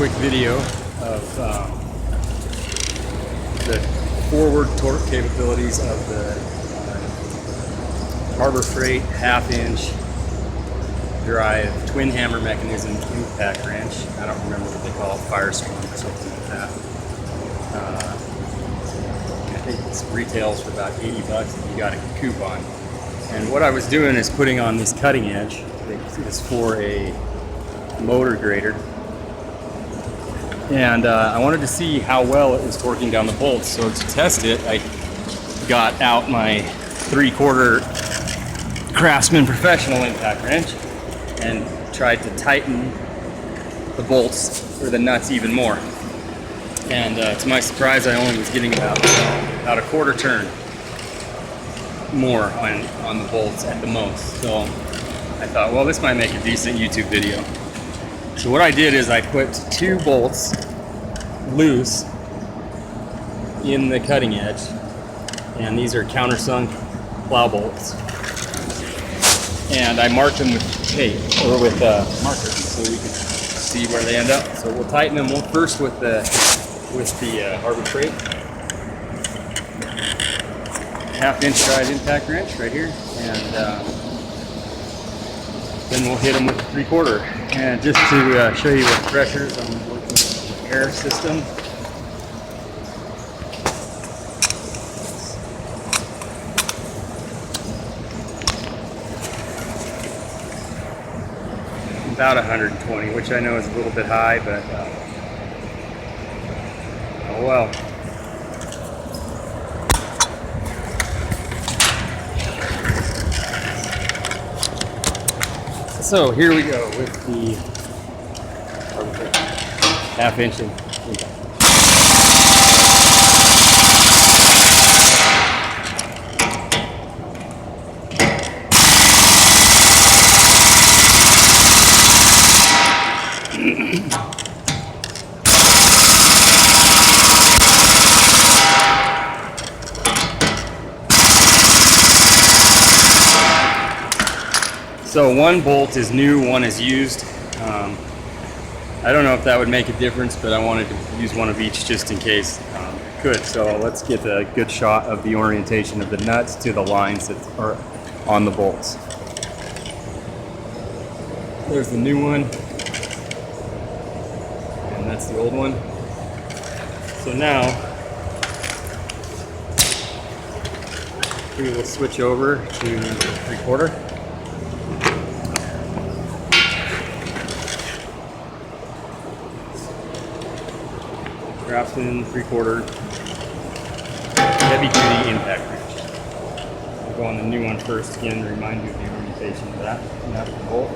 quick video of the forward torque capabilities of the Harbor Freight half-inch drive twin hammer mechanism impact wrench. I don't remember what they call it, Firestorm or something like that. I think it retails for about 80 bucks if you got a coupon. And what I was doing is putting on this cutting edge. It's for a motor grader. And I wanted to see how well it was torquing down the bolts. So to test it, I got out my 3/4 Craftsman Professional impact wrench and tried to tighten the bolts or the nuts even more. And to my surprise, I only was getting about a quarter turn more on the bolts at the most. So I thought, well, this might make a decent YouTube video. So what I did is I put 2 bolts loose in the cutting edge, and these are countersunk plow bolts. And I marked them with tape or with markers so we can see where they end up. So we'll tighten them first with the Harbor Freight half-inch drive impact wrench right here, and then we'll hit them with the 3/4. And just to show you what pressures, I'm working with the air system. About 120, which I know is a little bit high, but oh well. So here we go with the half-inch impact. So one bolt is new, one is used. I don't know if that would make a difference, but I wanted to use one of each just in case it could. So let's get a good shot of the orientation of the nuts to the lines that are on the bolts. There's the new one, and that's the old one. So now we will switch over to 3/4. Craftsman 3/4 heavy duty impact wrench. We'll go on the new one first again to remind you of the orientation of that. And that's the bolt.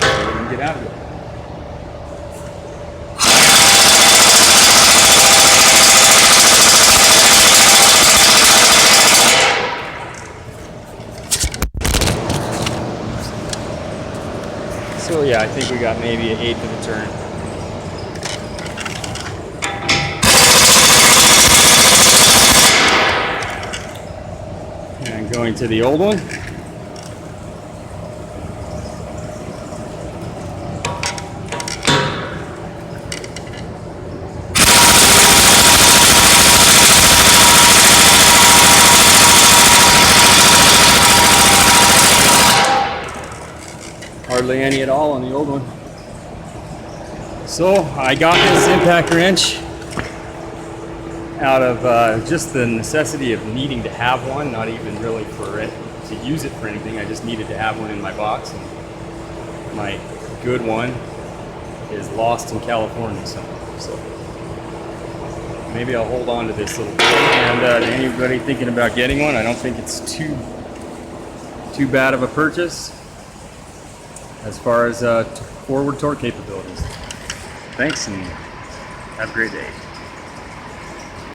So we're going to get out of it. So yeah, I think we got maybe 1/8 of a turn. And going to the old one. Hardly any at all on the old one. So I got this impact wrench out of just the necessity of needing to have one, not even really for it to use it for anything. I just needed to have one in my box, and my good one is lost in California somewhere. So maybe I'll hold on to this little bit. And to anybody thinking about getting one, I don't think it's too bad of a purchase as far as forward torque capabilities. Thanks, and have a great day.